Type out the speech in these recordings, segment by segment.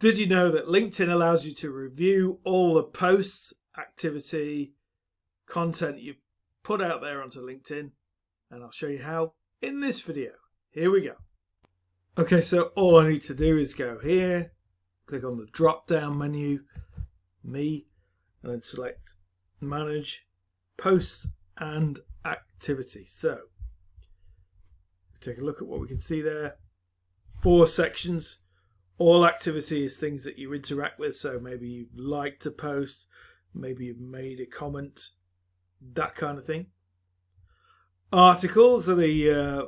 Did you know that LinkedIn allows you to review all the posts, activity, content you put out there onto LinkedIn? And I'll show you how in this video. Here we go. Okay, so all I need to do is go here, click on the drop down menu, me, and then select manage posts and activity. So take a look at what we can see there. 4 sections. All activity is things that you interact with. So maybe you've liked a post, maybe you've made a comment, that kind of thing. Articles are the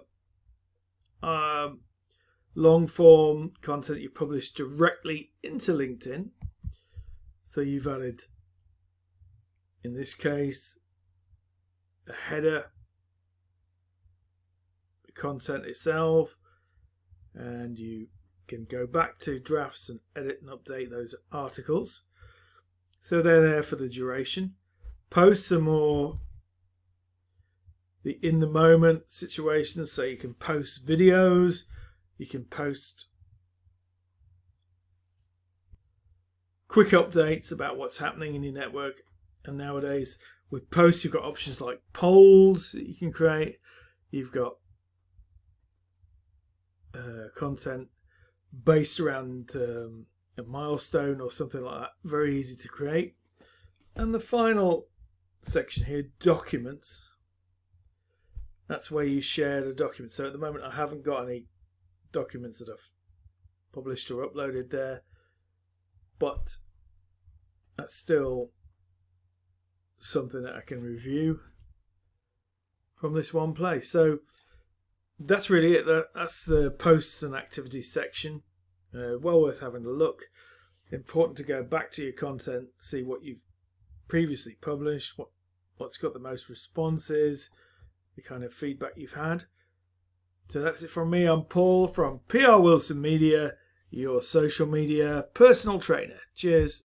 long form content you publish directly into LinkedIn. So you've added, in this case, a header, the content itself, and you can go back to drafts and edit and update those articles. So they're there for the duration. Posts are more the in the moment situations, so you can post videos, you can post quick updates about what's happening in your network. And nowadays with posts you've got options like polls that you can create. You've got content based around a milestone or something like that. Very easy to create. And the final section here, documents. That's where you share the documents. So at the moment I haven't got any documents that I've published or uploaded there, but that's still something that I can review from this one place. So that's really it. That's the posts and activities section. Well worth having a look. Important to go back to your content, see what you've previously published, what's got the most responses, the kind of feedback you've had. So that's it from me. I'm Paul from PR Wilson Media, your social media personal trainer. Cheers.